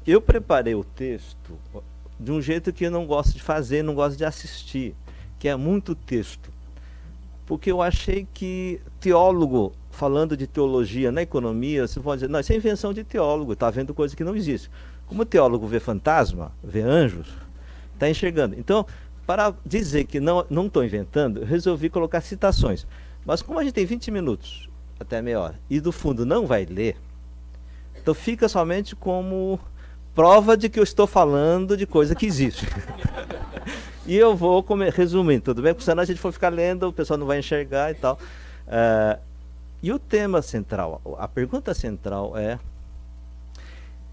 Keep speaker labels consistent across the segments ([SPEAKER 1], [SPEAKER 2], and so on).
[SPEAKER 1] Eu preparei o texto de um jeito que eu não gosto de fazer, não gosto de assistir, que é muito texto. Porque eu achei que teólogo, falando de teologia na economia, você pode dizer, não, isso é invenção de teólogo, está vendo coisa que não existe. Como o teólogo vê fantasma, vê anjos, está enxergando. Então, para dizer que não estou inventando, eu resolvi colocar citações. Mas como a gente tem 20 minutos, até meia hora, e do fundo não vai ler, então fica somente como prova de que eu estou falando de coisa que existe. E eu vou resumindo, tudo bem? Porque senão a gente for ficar lendo, o pessoal não vai enxergar e tal. E o tema central, a pergunta central é: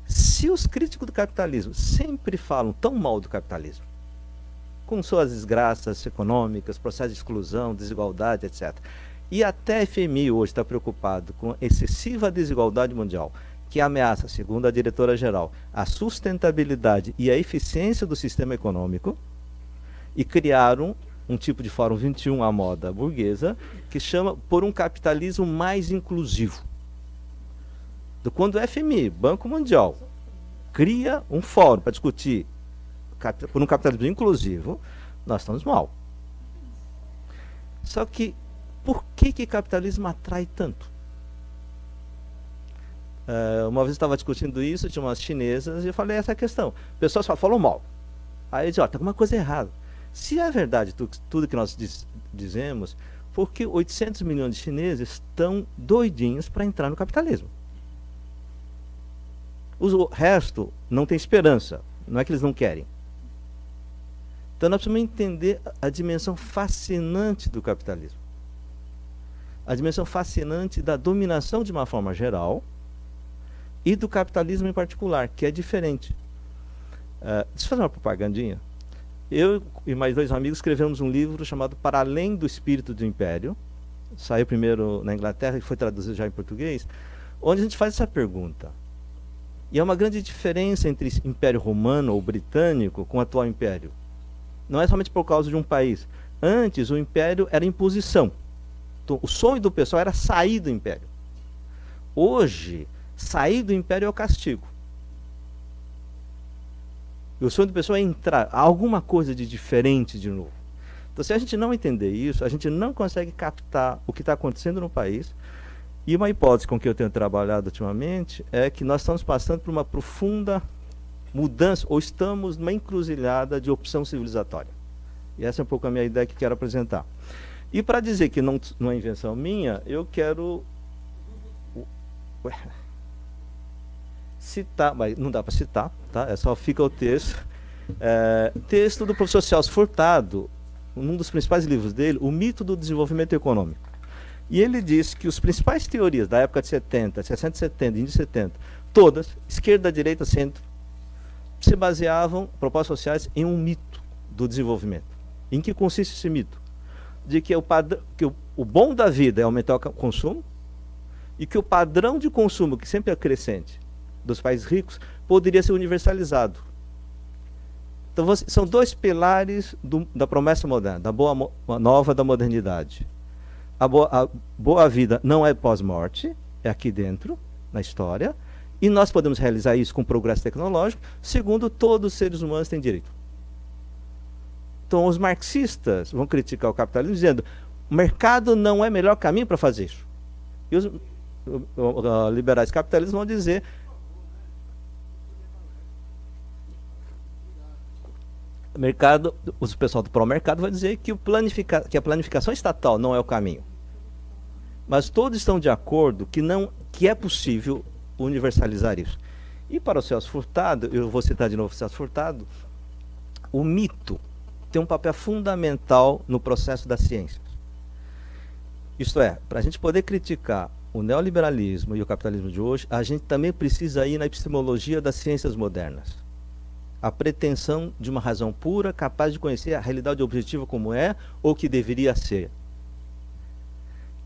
[SPEAKER 1] se os críticos do capitalismo sempre falam tão mal do capitalismo, com suas desgraças econômicas, processo de exclusão, desigualdade, etc., e até a FMI hoje está preocupado com excessiva desigualdade mundial, que ameaça, segundo a diretora-geral, a sustentabilidade e a eficiência do sistema econômico, e criaram um tipo de Fórum 21 à moda burguesa, que chama por um capitalismo mais inclusivo. Quando o FMI, Banco Mundial, cria um fórum para discutir por um capitalismo inclusivo, nós estamos mal. Só que, por que capitalismo atrai tanto? Uma vez eu estava discutindo isso, tinha umas chinesas, e eu falei essa questão. O pessoal só falou mal. Aí eu disse, ó, tem alguma coisa errada. Se é verdade tudo que nós dizemos, por que 800 milhões de chineses estão doidinhos para entrar no capitalismo? O resto não tem esperança, não é que eles não querem. Então nós precisamos entender a dimensão fascinante do capitalismo. A dimensão fascinante da dominação de uma forma geral e do capitalismo em particular, que é diferente. Deixa eu fazer uma propagandinha. Eu e mais 2 amigos escrevemos um livro chamado Para Além do Espírito do Império. Saiu primeiro na Inglaterra e foi traduzido já em português, onde a gente faz essa pergunta. E é uma grande diferença entre Império Romano ou Britânico com o atual Império. Não é somente por causa de um país. Antes, o Império era imposição. Então, o sonho do pessoal era sair do Império. Hoje, sair do Império é o castigo. E o sonho do pessoal é entrar. Há alguma coisa de diferente de novo. Então, se a gente não entender isso, a gente não consegue captar o que está acontecendo no país. E uma hipótese com que eu tenho trabalhado ultimamente é que nós estamos passando por uma profunda mudança, ou estamos numa encruzilhada de opção civilizatória. E essa é um pouco a minha ideia que quero apresentar. E para dizer que não é invenção minha, eu quero citar, mas não dá para citar, tá? É só fica o texto. Texto do professor Celso Furtado, num dos principais livros dele, O Mito do Desenvolvimento Econômico. E ele diz que as principais teorias da época de 70, 60, 70, início de 70, todas, esquerda, direita, centro, se baseavam, propostas sociais, em um mito do desenvolvimento. Em que consiste esse mito? De que o bom da vida é aumentar o consumo e que o padrão de consumo, que sempre é crescente, dos países ricos, poderia ser universalizado. Então, são 2 pilares da promessa moderna, da boa nova da modernidade. A boa vida não é pós-morte, é aqui dentro, na história, e nós podemos realizar isso com progresso tecnológico, segundo todos os seres humanos têm direito. Então, os marxistas vão criticar o capitalismo dizendo o mercado não é o melhor caminho para fazer isso. E os liberais capitalistas vão dizer mercado, o pessoal do pró-mercado vai dizer que a planificação estatal não é o caminho. Mas todos estão de acordo que é possível universalizar isso. E para o Celso Furtado, eu vou citar de novo o Celso Furtado, o mito tem um papel fundamental no processo das ciências. Isto é, para a gente poder criticar o neoliberalismo e o capitalismo de hoje, a gente também precisa ir na epistemologia das ciências modernas. A pretensão de uma razão pura, capaz de conhecer a realidade objetiva como é, ou que deveria ser.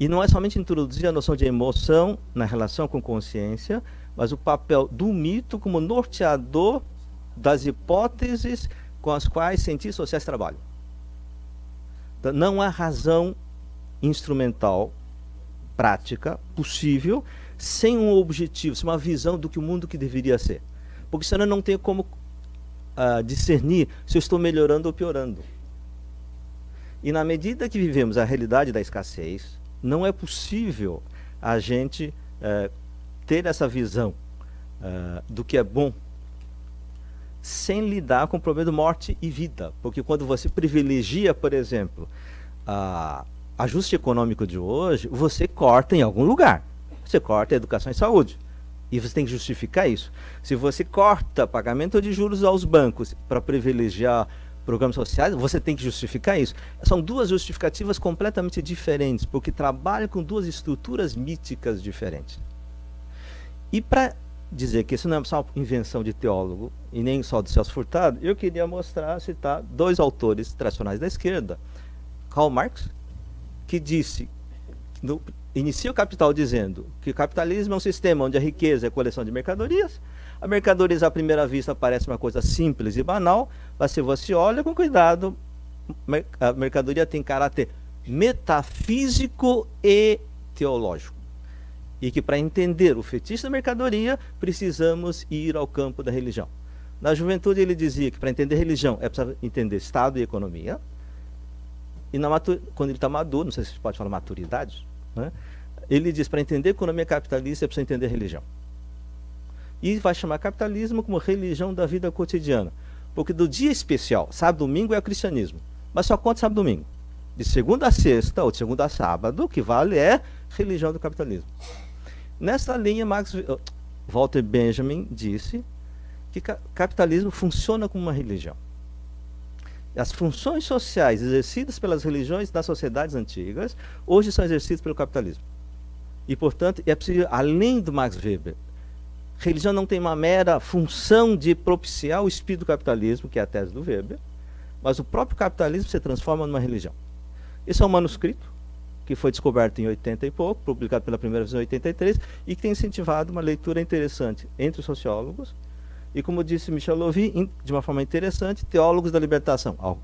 [SPEAKER 1] E não é somente introduzir a noção de emoção na relação com consciência, mas o papel do mito como norteador das hipóteses com as quais cientistas sociais trabalham. Então, não há razão instrumental, prática, possível, sem um objetivo, sem uma visão do que o mundo que deveria ser. Porque senão eu não tenho como discernir se eu estou melhorando ou piorando. E na medida que vivemos a realidade da escassez, não é possível a gente ter essa visão do que é bom sem lidar com o problema de morte e vida. Porque quando você privilegia, por exemplo, ajuste econômico de hoje, você corta em algum lugar. Você corta a educação e saúde. E você tem que justificar isso. Se você corta pagamento de juros aos bancos para privilegiar programas sociais, você tem que justificar isso. São duas justificativas completamente diferentes, porque trabalham com duas estruturas míticas diferentes. E para dizer que isso não é só invenção de teólogo, e nem só do Celso Furtado, eu queria citar dois autores tradicionais da esquerda. Karl Marx, que disse, inicia o Capital dizendo que o capitalismo é um sistema onde a riqueza é a coleção de mercadorias. A mercadoria, à primeira vista, parece uma coisa simples e banal, mas se você olha com cuidado, a mercadoria tem caráter metafísico e teológico. E que para entender o fetiche da mercadoria, precisamos ir ao campo da religião. Na juventude ele dizia que para entender religião é preciso entender Estado e economia. E quando ele está maduro, não sei se você pode falar maturidade, né? Ele diz, para entender economia capitalista é preciso entender religião. E vai chamar capitalismo como religião da vida cotidiana. Porque do dia especial, sábado e domingo é o cristianismo. Mas só conta sábado e domingo. De segunda a sexta, ou de segunda a sábado, o que vale é religião do capitalismo. Nessa linha, Walter Benjamin disse que capitalismo funciona como uma religião. As funções sociais exercidas pelas religiões das sociedades antigas, hoje são exercidas pelo capitalismo. E, portanto, é possível, além do Max Weber, religião não tem uma mera função de propiciar o espírito do capitalismo, que é a tese do Weber, mas o próprio capitalismo se transforma numa religião. Esse é um manuscrito que foi descoberto em 80 e pouco, publicado pela primeira vez em 83, e que tem incentivado uma leitura interessante entre os sociólogos, e como disse Michel Louvi, de uma forma interessante, teólogos da libertação, ao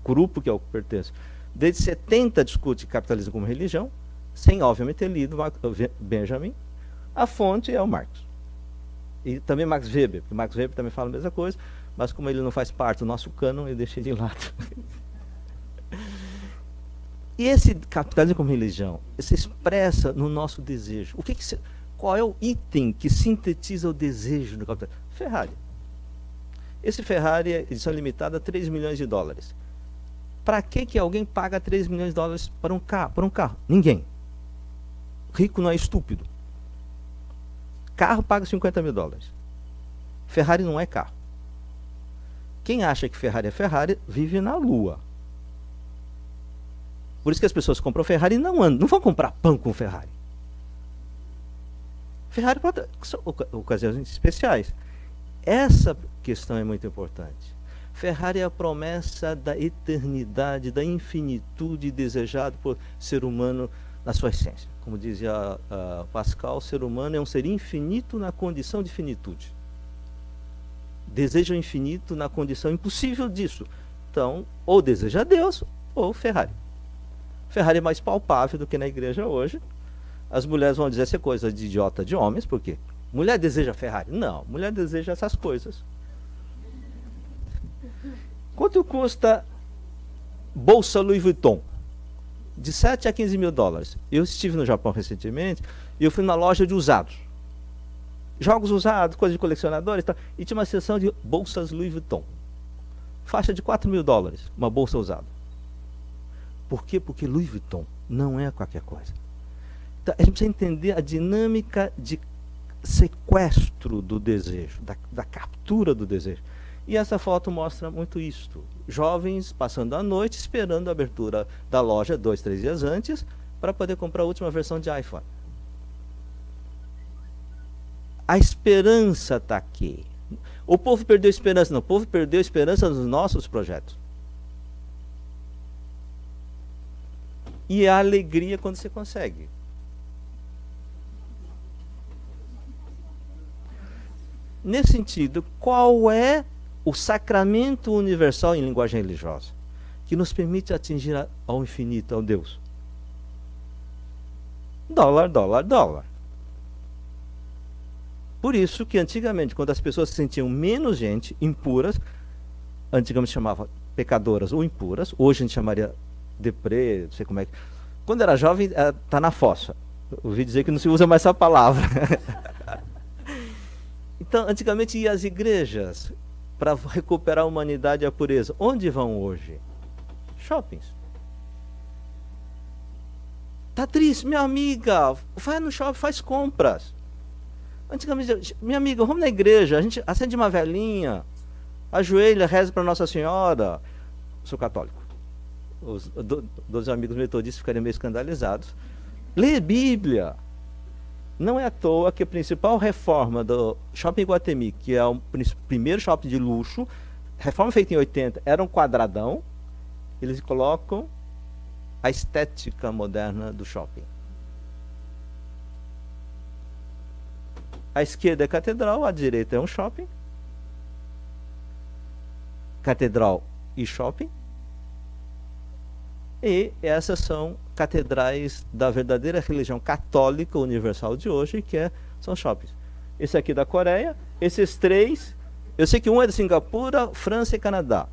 [SPEAKER 1] grupo que eu pertenço. Desde 70 discute capitalismo como religião, sem obviamente ter lido Benjamin. A fonte é o Marx. E também Max Weber, porque Max Weber também fala a mesma coisa, mas como ele não faz parte do nosso cânon, eu deixei de lado. E esse capitalismo como religião, se expressa no nosso desejo. Qual é o item que sintetiza o desejo do capitalismo? Ferrari. Esse Ferrari é edição limitada a 3 milhões de dólares. Para que alguém paga 3 milhões de dólares para um carro? Ninguém. Rico não é estúpido. Carro paga 50 mil dólares. Ferrari não é carro. Quem acha que Ferrari é Ferrari, vive na lua. Por isso que as pessoas compram Ferrari e não vão comprar pão com Ferrari. Ferrari para ocasiões especiais. Essa questão é muito importante. Ferrari é a promessa da eternidade, da infinitude desejada por ser humano na sua essência. Como dizia Pascal, o ser humano é um ser infinito na condição de finitude. Deseja o infinito na condição impossível disso. Então, ou deseja Deus, ou Ferrari. Ferrari é mais palpável do que na igreja hoje. As mulheres vão dizer essa coisa de idiota de homens, por quê? Mulher deseja Ferrari? Não, mulher deseja essas coisas. Quanto custa bolsa Louis Vuitton? De 7 a 15 mil dólares. Eu estive no Japão recentemente e eu fui numa loja de usados. Jogos usados, coisas de colecionadores e tal. E tinha uma seção de bolsas Louis Vuitton. Faixa de 4 mil dólares, uma bolsa usada. Por quê? Porque Louis Vuitton não é qualquer coisa. Então, a gente precisa entender a dinâmica de sequestro do desejo, da captura do desejo. E essa foto mostra muito isto. Jovens passando a noite esperando a abertura da loja 2, 3 dias antes para poder comprar a última versão de iPhone. A esperança está aqui. O povo perdeu a esperança. Não, o povo perdeu a esperança nos nossos projetos. E a alegria quando você consegue. Nesse sentido, qual é o sacramento universal em linguagem religiosa que nos permite atingir ao infinito, ao Deus? Dólar, dólar, dólar. Por isso que antigamente, quando as pessoas se sentiam menos gente, impuras, antigamente chamava pecadoras ou impuras, hoje a gente chamaria deprê, não sei como é que... Quando era jovem, tá na fossa. Eu ouvi dizer que não se usa mais essa palavra. Então, antigamente ia às igrejas para recuperar a humanidade e a pureza. Onde vão hoje? Shoppings. Tá triste, minha amiga, vai no shopping, faz compras. Antigamente, minha amiga, vamos na igreja, a gente acende uma velinha, ajoelha, reza para Nossa Senhora. Sou católico. Os 12 amigos metodistas ficariam meio escandalizados. Lê Bíblia. Não é à toa que a principal reforma do Shopping Iguatemi, que é o primeiro shopping de luxo, reforma feita em 80, era um quadradão, eles colocam a estética moderna do shopping. À esquerda é catedral, à direita é um shopping. Catedral e shopping. E essas são catedrais da verdadeira religião católica universal de hoje, são shoppings. Esse aqui da Coreia, esses três, eu sei que um é de Singapura, França e Canadá.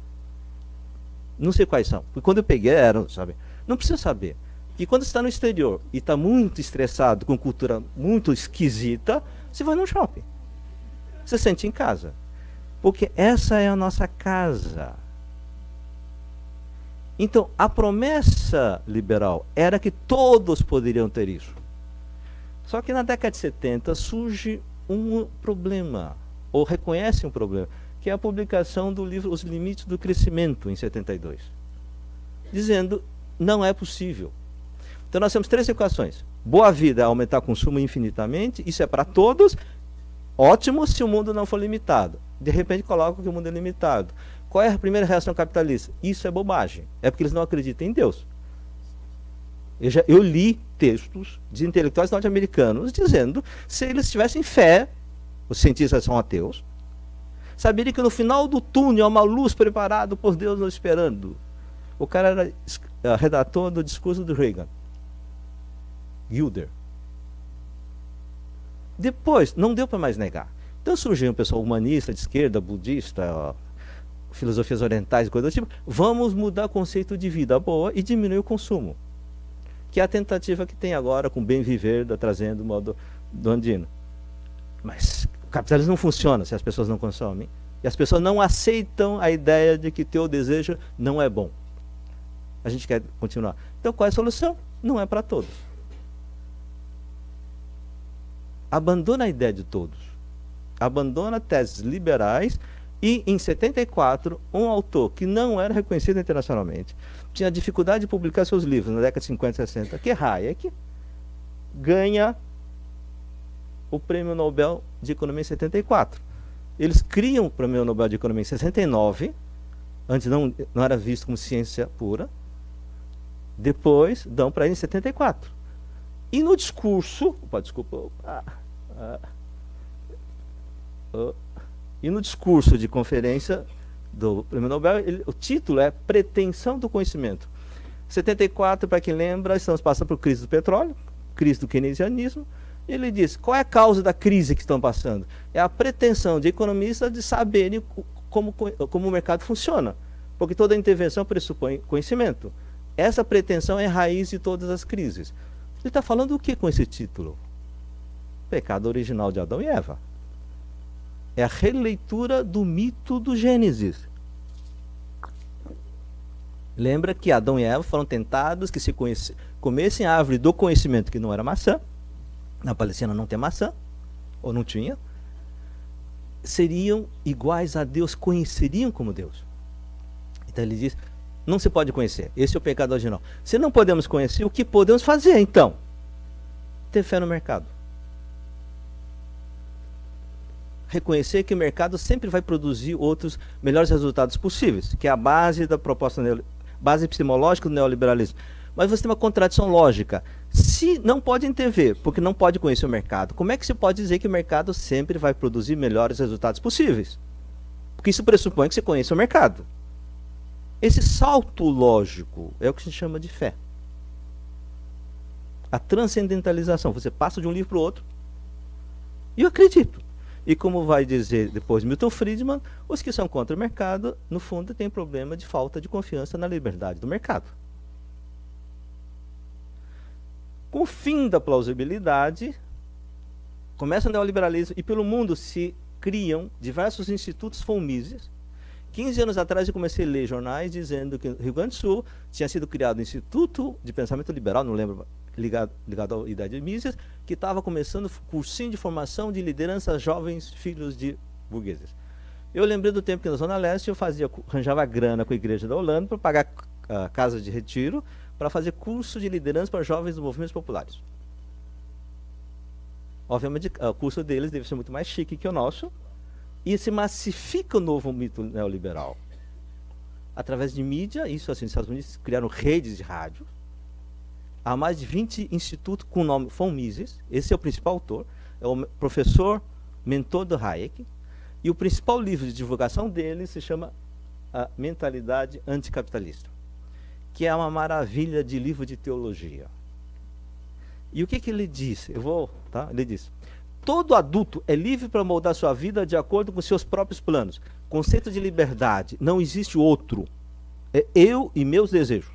[SPEAKER 1] Não sei quais são, porque quando eu peguei eram, sabe? Não precisa saber. E quando você está no exterior e está muito estressado, com cultura muito esquisita, você vai num shopping. Você sente em casa. Porque essa é a nossa casa. Então, a promessa liberal era que todos poderiam ter isso. Só que na década de 70 surge um problema, ou reconhece um problema, que é a publicação do livro Os Limites do Crescimento, em 72. Dizendo, não é possível. Então nós temos três equações. Boa vida é aumentar o consumo infinitamente, isso é para todos, ótimo se o mundo não for limitado. De repente coloca que o mundo é limitado. Qual é a primeira reação capitalista? Isso é bobagem. É porque eles não acreditam em Deus. Eu li textos de intelectuais norte-americanos dizendo, se eles tivessem fé, os cientistas são ateus, saberiam que no final do túnel há uma luz preparada por Deus nos esperando. O cara era redator do discurso do Reagan. Gilder. Depois, não deu para mais negar. Então surgiu um pessoal humanista, de esquerda, budista, filosofias orientais, coisa do tipo. Vamos mudar o conceito de vida boa e diminuir o consumo. Que é a tentativa que tem agora com o bem viver, trazendo o modo do andino. Mas o capitalismo não funciona se as pessoas não consomem. E as pessoas não aceitam a ideia de que teu desejo não é bom. A gente quer continuar. Então qual é a solução? Não é para todos. Abandona a ideia de todos. Abandona teses liberais. E em 74, um autor que não era reconhecido internacionalmente, tinha dificuldade de publicar seus livros na década de 50 e 60, que é Hayek, ganha o Prêmio Nobel de Economia em 74. Eles criam o Prêmio Nobel de Economia em 69, antes não era visto como ciência pura, depois dão para ele em 74. E no discurso, e no discurso de conferência do Prêmio Nobel, o título é Pretensão do Conhecimento. 74, para quem lembra, estamos passando por crise do petróleo, crise do keynesianismo. Ele diz, qual é a causa da crise que estão passando? É a pretensão de economistas de saberem como o mercado funciona. Porque toda intervenção pressupõe conhecimento. Essa pretensão é a raiz de todas as crises. Ele está falando o que com esse título? Pecado original de Adão e Eva. É a releitura do mito do Gênesis. Lembra que Adão e Eva foram tentados que se comessem a árvore do conhecimento, que não era maçã. Na Palestina não tem maçã, ou não tinha. Seriam iguais a Deus, conheceriam como Deus. Então ele diz, não se pode conhecer. Esse é o pecado original. Se não podemos conhecer, o que podemos fazer então? Ter fé no mercado. Reconhecer que o mercado sempre vai produzir outros melhores resultados possíveis, que é a base da proposta, base epistemológica do neoliberalismo. Mas você tem uma contradição lógica. Se não pode intervir, porque não pode conhecer o mercado, como é que se pode dizer que o mercado sempre vai produzir melhores resultados possíveis? Porque isso pressupõe que você conheça o mercado. Esse salto lógico é o que se chama de fé. A transcendentalização. Você passa de um livro para o outro. E eu acredito. E como vai dizer depois Milton Friedman, os que são contra o mercado, no fundo, têm problema de falta de confiança na liberdade do mercado. Com o fim da plausibilidade, começa o neoliberalismo e pelo mundo se criam diversos institutos von Mises. 15 anos atrás eu comecei a ler jornais dizendo que no Rio Grande do Sul tinha sido criado um Instituto de Pensamento Liberal, não lembro, ligado à idade de Mises, que estava começando cursinho de formação de liderança jovens filhos de burgueses. Eu lembrei do tempo que na Zona Leste eu arranjava grana com a Igreja da Holanda para pagar casa de retiro, para fazer curso de liderança para jovens dos movimentos populares. Obviamente, o curso deles deve ser muito mais chique que o nosso, e se massifica o novo mito neoliberal. Através de mídia, isso assim, os Estados Unidos criaram redes de rádio, há mais de 20 institutos com o nome von Mises, esse é o principal autor, é o professor mentor do Hayek, e o principal livro de divulgação dele se chama A Mentalidade Anticapitalista, que é uma maravilha de livro de teologia. E o que ele disse? Ele disse: todo adulto é livre para moldar sua vida de acordo com seus próprios planos. Conceito de liberdade, não existe outro. É eu e meus desejos.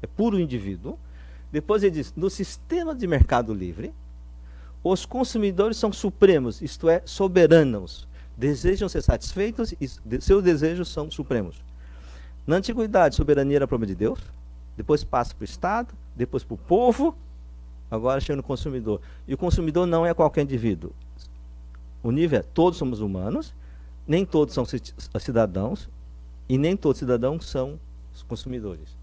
[SPEAKER 1] É puro indivíduo. Depois ele diz: no sistema de mercado livre, os consumidores são supremos, isto é, soberanos. Desejam ser satisfeitos e seus desejos são supremos. Na antiguidade, soberania era problema de Deus, depois passa para o Estado, depois para o povo, agora chega no consumidor. E o consumidor não é qualquer indivíduo. O nível é: todos somos humanos, nem todos são cidadãos, e nem todos cidadãos são consumidores.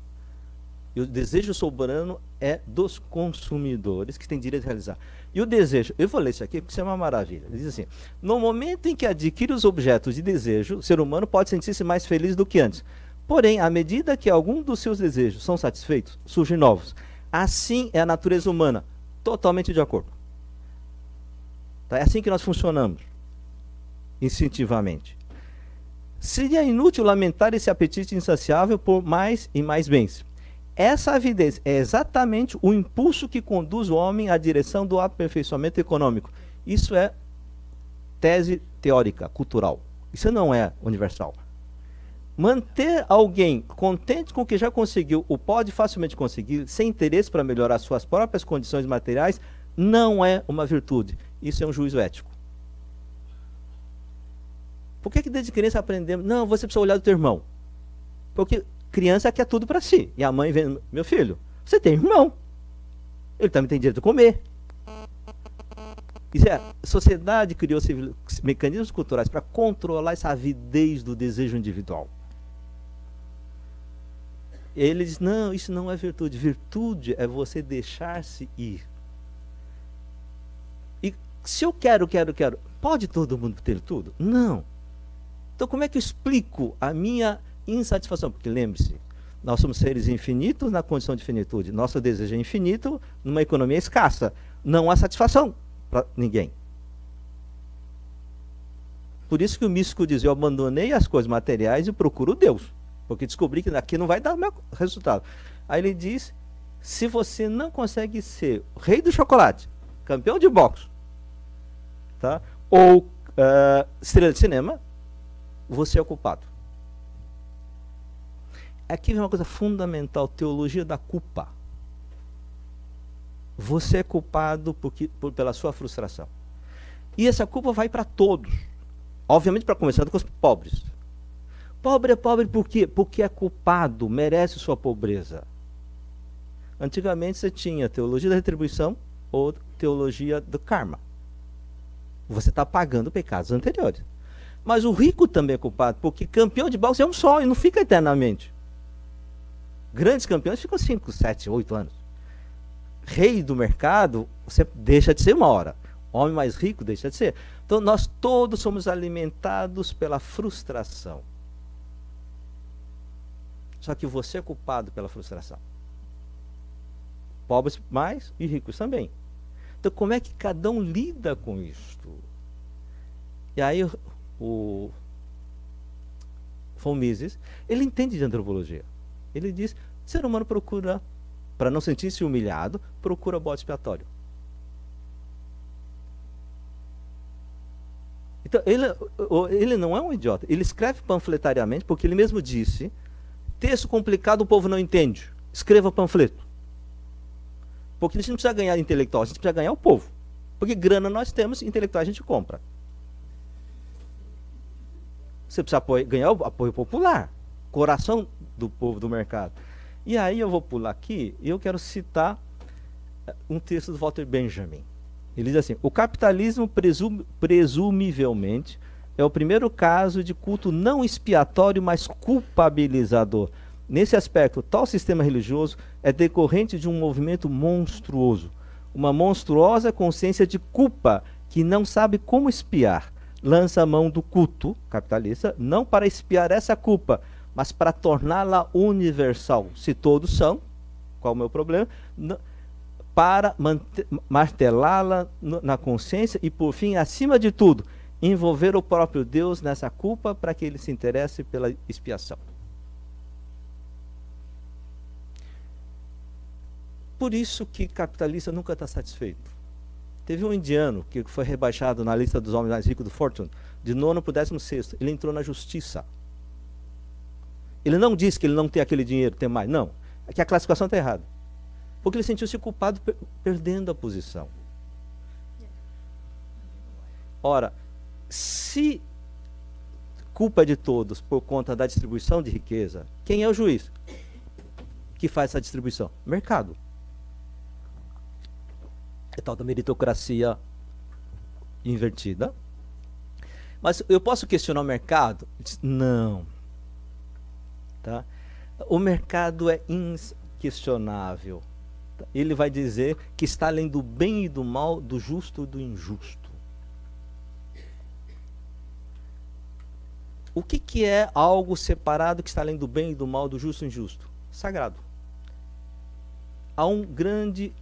[SPEAKER 1] E o desejo soberano é dos consumidores, que têm direito a realizar. E o desejo, eu vou ler isso aqui porque isso é uma maravilha. Ele diz assim: no momento em que adquire os objetos de desejo, o ser humano pode sentir-se mais feliz do que antes. Porém, à medida que algum dos seus desejos são satisfeitos, surgem novos. Assim é a natureza humana, totalmente de acordo. Tá? É assim que nós funcionamos, instintivamente. Seria inútil lamentar esse apetite insaciável por mais e mais bens. Essa avidez é exatamente o impulso que conduz o homem à direção do aperfeiçoamento econômico. Isso é tese teórica, cultural. Isso não é universal. Manter alguém contente com o que já conseguiu, ou pode facilmente conseguir, sem interesse para melhorar suas próprias condições materiais, não é uma virtude. Isso é um juízo ético. Por que desde criança aprendemos? Não, você precisa olhar do teu irmão. Porque criança quer tudo para si. E a mãe vem: meu filho, você tem irmão. Ele também tem direito de comer. Isso é, a sociedade criou mecanismos culturais para controlar essa avidez do desejo individual. Ele diz: não, isso não é virtude. Virtude é você deixar-se ir. E se eu quero, pode todo mundo ter tudo? Não. Então como é que eu explico a minha insatisfação? Porque lembre-se, nós somos seres infinitos na condição de finitude. Nosso desejo é infinito numa economia escassa. Não há satisfação para ninguém. Por isso que o místico diz: eu abandonei as coisas materiais e procuro Deus. Porque descobri que aqui não vai dar o meu resultado. Aí ele diz: se você não consegue ser o rei do chocolate, campeão de boxe, tá? Ou estrela de cinema, você é o culpado. Aqui vem uma coisa fundamental: teologia da culpa. Você é culpado pela sua frustração. E essa culpa vai para todos. Obviamente, para começar com os pobres. Pobre é pobre por quê? Porque é culpado, merece sua pobreza. Antigamente você tinha teologia da retribuição ou teologia do karma. Você está pagando pecados anteriores. Mas o rico também é culpado, porque campeão de boxe é um só e não fica eternamente. Grandes campeões ficam 5, 7, 8 anos. Rei do mercado, você deixa de ser uma hora. Homem mais rico deixa de ser. Então nós todos somos alimentados pela frustração. Só que você é culpado pela frustração. Pobres mais e ricos também. Então como é que cada um lida com isto? E aí o von Mises, ele entende de antropologia. Ele diz: o ser humano procura, para não sentir-se humilhado, procura bode expiatório. Então, ele não é um idiota. Ele escreve panfletariamente, porque ele mesmo disse, texto complicado o povo não entende. Escreva panfleto. Porque a gente não precisa ganhar intelectual, a gente precisa ganhar o povo. Porque grana nós temos, intelectual a gente compra. Você precisa ganhar o apoio popular, coração do povo, do mercado. E aí eu vou pular aqui e eu quero citar um texto do Walter Benjamin. Ele diz assim: o capitalismo presumivelmente é o primeiro caso de culto não expiatório, mas culpabilizador. Nesse aspecto, tal sistema religioso é decorrente de um movimento monstruoso, uma monstruosa consciência de culpa que não sabe como expiar. Lança a mão do culto capitalista, não para expiar essa culpa, mas para torná-la universal. Se todos são, qual é o meu problema? Para martelá-la na consciência e, por fim, acima de tudo, envolver o próprio Deus nessa culpa para que ele se interesse pela expiação. Por isso que capitalista nunca está satisfeito. Teve um indiano que foi rebaixado na lista dos homens mais ricos do Fortune, de 9º para o 16º. Ele entrou na justiça. Ele não disse que ele não tem aquele dinheiro, tem mais. Não. É que a classificação está errada. Porque ele sentiu-se culpado perdendo a posição. Ora, se culpa é de todos por conta da distribuição de riqueza, quem é o juiz que faz essa distribuição? Mercado. É tal da meritocracia invertida. Mas eu posso questionar o mercado? Não. Tá? O mercado é inquestionável. Ele vai dizer que está além do bem e do mal, do justo e do injusto. O que é algo separado que está além do bem e do mal, do justo e do injusto? Sagrado. Há um grande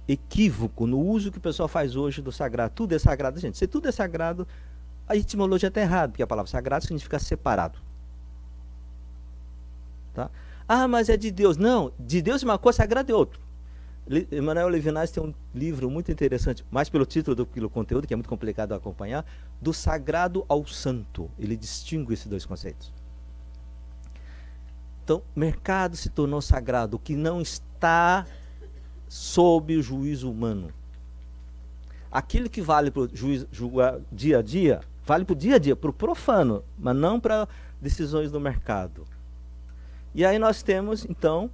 [SPEAKER 1] equívoco no uso que o pessoal faz hoje do sagrado. Tudo é sagrado, gente. Se tudo é sagrado, a etimologia está errada, porque a palavra sagrado significa separado. Tá? Ah, mas é de Deus. Não, de Deus é uma coisa, sagrado é outro. Emmanuel Levinas tem um livro muito interessante, mais pelo título do que pelo conteúdo, que é muito complicado de acompanhar, do sagrado ao santo. Ele distingue esses dois conceitos. Então, mercado se tornou sagrado, o que não está sob o juízo humano. Aquilo que vale para o dia a dia, vale para o dia a dia, para o profano, mas não para decisões do mercado. E aí nós temos, então,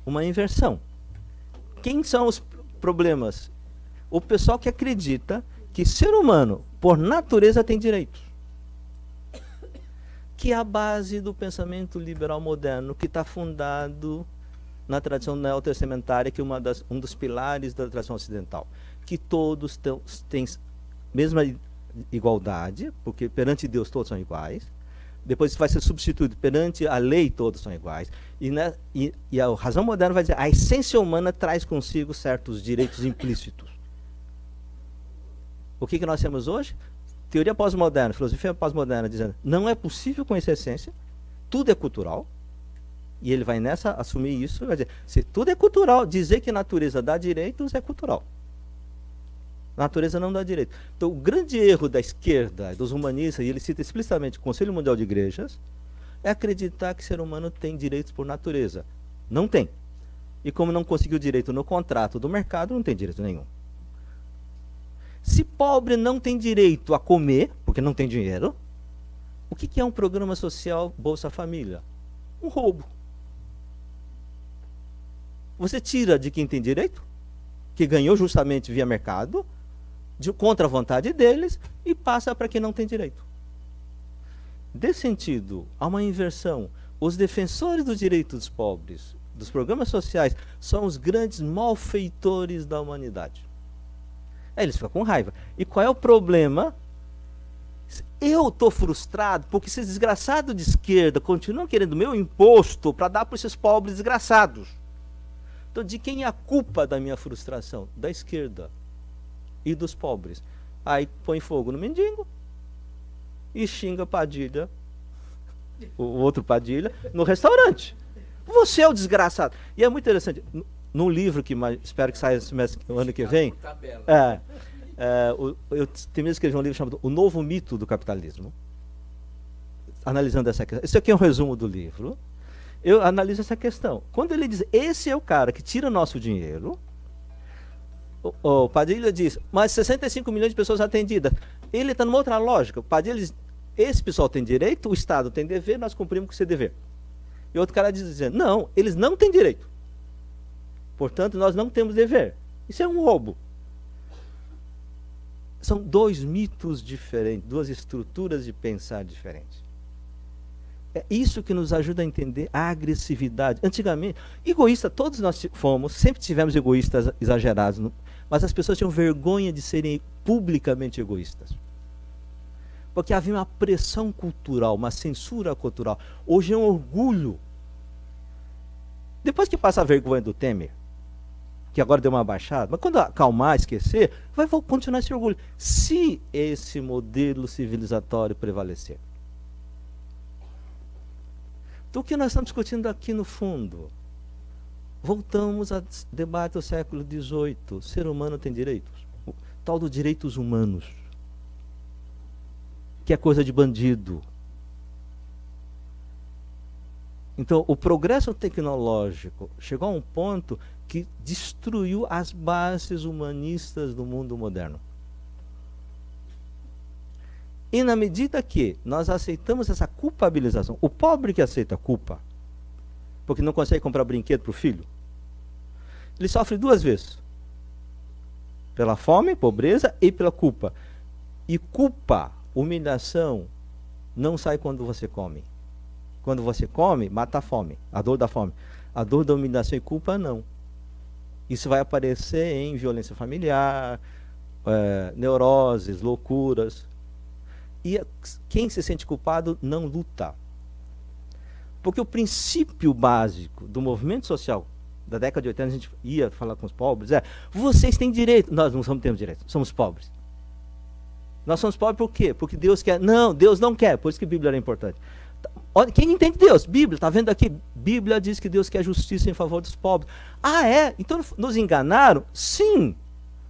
[SPEAKER 1] uma inversão. Quem são os problemas? O pessoal que acredita que ser humano, por natureza, tem direitos. Que é a base do pensamento liberal moderno, que está fundado na tradição neotestamentária, que é um dos pilares da tradição ocidental. Que todos têm mesma igualdade, porque perante Deus todos são iguais. Depois isso vai ser substituído, perante a lei todos são iguais. E a razão moderna vai dizer, a essência humana traz consigo certos direitos implícitos. O que nós temos hoje? Teoria pós-moderna, filosofia pós-moderna, dizendo, não é possível conhecer a essência, tudo é cultural. E ele vai nessa assumir isso, vai dizer, se tudo é cultural, dizer que a natureza dá direitos é cultural. A natureza não dá direito. Então, o grande erro da esquerda, dos humanistas, e ele cita explicitamente o Conselho Mundial de Igrejas, é acreditar que o ser humano tem direitos por natureza. Não tem. E como não conseguiu direito no contrato do mercado, não tem direito nenhum. Se pobre não tem direito a comer, porque não tem dinheiro, o que é um programa social Bolsa Família? Um roubo. Você tira de quem tem direito, que ganhou justamente via mercado, contra a vontade deles, e passa para quem não tem direito. Desse sentido, há uma inversão. Os defensores dos direitos dos pobres, dos programas sociais, são os grandes malfeitores da humanidade. Aí eles ficam com raiva. E qual é o problema? Eu estou frustrado porque esses desgraçados de esquerda continuam querendo meu imposto para dar para esses pobres desgraçados. Então, de quem é a culpa da minha frustração? Da esquerda e dos pobres. Aí põe fogo no mendigo e xinga Padilha, o outro Padilha, no restaurante. Você é o desgraçado. E é muito interessante. No livro que espero que saia no ano que vem, Eu terminei de escrever um livro chamado O Novo Mito do Capitalismo, analisando essa questão. Isso aqui é um resumo do livro. Eu analiso essa questão. Quando ele diz, esse é o cara que tira nosso dinheiro, o Padilha diz, mas 65 milhões de pessoas atendidas. Ele está numa outra lógica. O Padilha diz, esse pessoal tem direito, o Estado tem dever, nós cumprimos com esse dever. E outro cara diz, não, eles não têm direito. Portanto, nós não temos dever. Isso é um roubo. São dois mitos diferentes, duas estruturas de pensar diferentes. É isso que nos ajuda a entender a agressividade. Antigamente, egoísta, todos nós fomos, sempre tivemos egoístas exagerados, mas as pessoas tinham vergonha de serem publicamente egoístas. Porque havia uma pressão cultural, uma censura cultural. Hoje é um orgulho. Depois que passa a vergonha do Temer, que agora deu uma baixada, mas quando acalmar, esquecer, vai continuar esse orgulho. Se esse modelo civilizatório prevalecer. Então, o que nós estamos discutindo aqui no fundo? Voltamos ao debate do século XVIII. O ser humano tem direitos. O tal dos direitos humanos. Que é coisa de bandido. Então, o progresso tecnológico chegou a um ponto que destruiu as bases humanistas do mundo moderno. E na medida que nós aceitamos essa culpabilização, o pobre que aceita a culpa, porque não consegue comprar brinquedo para o filho, ele sofre duas vezes. Pela fome, pobreza e pela culpa. E culpa, humilhação, não sai quando você come. Quando você come, mata a fome, a dor da fome. A dor da humilhação e culpa, não. Isso vai aparecer em violência familiar, neuroses, loucuras. E quem se sente culpado não luta. Porque o princípio básico do movimento social da década de 80, a gente ia falar com os pobres, vocês têm direito. Nós não temos direito, somos pobres. Nós somos pobres por quê? Porque Deus quer. Não, Deus não quer, por isso que a Bíblia era importante. Quem entende Deus? Bíblia, está vendo aqui? Bíblia diz que Deus quer justiça em favor dos pobres. Ah, é? Então nos enganaram? Sim.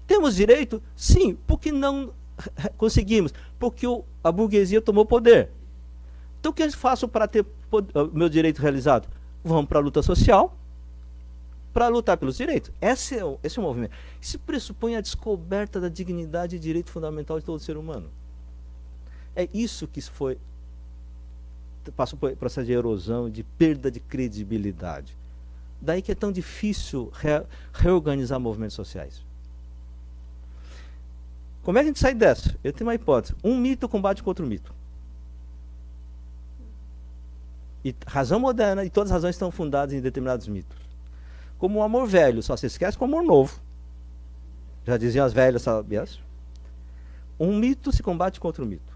[SPEAKER 1] Temos direito? Sim. Por que não conseguimos? Porque a burguesia tomou poder. Então o que eu faço para ter o meu direito realizado? Vamos para a luta social, para lutar pelos direitos. Esse é o movimento. Isso pressupõe a descoberta da dignidade e direito fundamental de todo ser humano. É isso que passou por um processo de erosão, de perda de credibilidade. Daí que é tão difícil reorganizar movimentos sociais. Como é que a gente sai dessa? Eu tenho uma hipótese. Um mito combate com outro mito. E razão moderna, e todas as razões estão fundadas em determinados mitos. Como o amor velho só se esquece com o amor novo. Já diziam as velhas sabias. Um mito se combate com outro mito.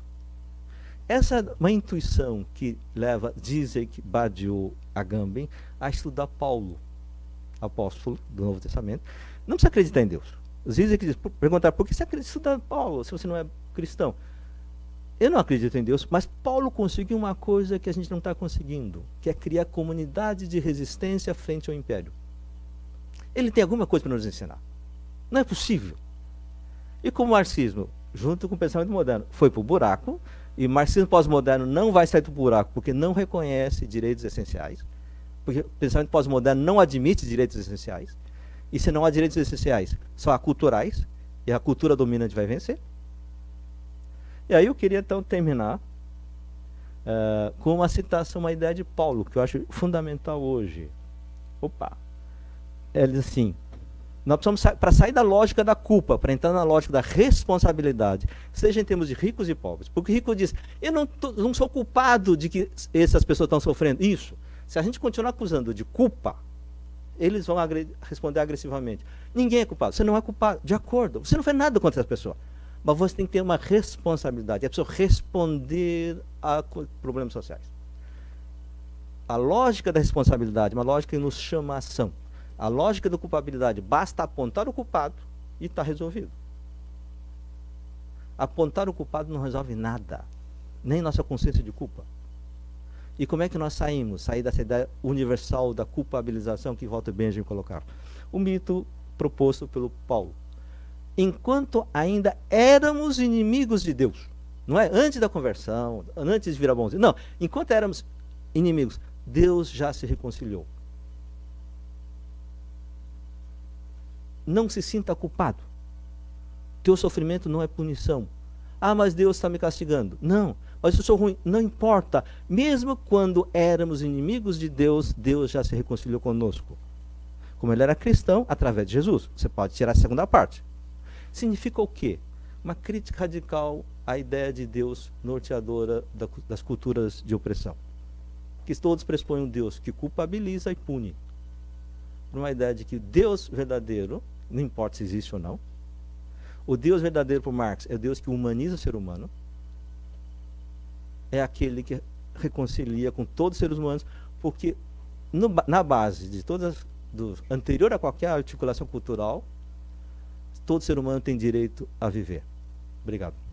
[SPEAKER 1] Essa é uma intuição que leva Zizek, Badiou, Agamben a estudar Paulo, apóstolo do Novo Testamento. Não precisa acreditar em Deus. Zizek diz, perguntar, por que você estuda Paulo se você não é cristão? Eu não acredito em Deus, mas Paulo conseguiu uma coisa que a gente não está conseguindo, que é criar comunidade de resistência frente ao império. Ele tem alguma coisa para nos ensinar. Não é possível. E como o marxismo, junto com o pensamento moderno, foi para o buraco, e o marxismo pós-moderno não vai sair do buraco porque não reconhece direitos essenciais, porque o pensamento pós-moderno não admite direitos essenciais, e se não há direitos essenciais, só há culturais, e a cultura dominante vai vencer. E aí eu queria então terminar com uma citação, uma ideia de Paulo, que eu acho fundamental hoje. Ele diz assim, nós precisamos, para sair da lógica da culpa, para entrar na lógica da responsabilidade, seja em termos de ricos e pobres. Porque o rico diz, eu não sou culpado de que essas pessoas estão sofrendo. Isso. Se a gente continuar acusando de culpa, eles vão responder agressivamente. Ninguém é culpado. Você não é culpado. De acordo. Você não fez nada contra essa pessoa. Mas você tem que ter uma responsabilidade. É preciso responder a problemas sociais. A lógica da responsabilidade é uma lógica que nos chama a ação. A lógica da culpabilidade, basta apontar o culpado e está resolvido. Apontar o culpado não resolve nada. Nem nossa consciência de culpa. E como é que nós saímos? Sair dessa ideia universal da culpabilização que Walter Benjamin colocava. O mito proposto pelo Paulo. enquanto ainda éramos inimigos de Deus. Não é antes da conversão, antes de virar bonzinho. Não, enquanto éramos inimigos, Deus já se reconciliou. Não se sinta culpado. Teu sofrimento não é punição. Ah, mas Deus está me castigando. Não, mas eu sou ruim. Não importa. Mesmo quando éramos inimigos de Deus, Deus já se reconciliou conosco. Como ele era cristão, através de Jesus. Você pode tirar a segunda parte. Significa o quê? Uma crítica radical à ideia de Deus norteadora das culturas de opressão. Que todos pressupõem um Deus que culpabiliza e pune. Uma ideia de que Deus verdadeiro, não importa se existe ou não, o Deus verdadeiro para Marx é o Deus que humaniza o ser humano, é aquele que reconcilia com todos os seres humanos, porque na base de todas, anterior a qualquer articulação cultural, todo ser humano tem direito a viver. Obrigado.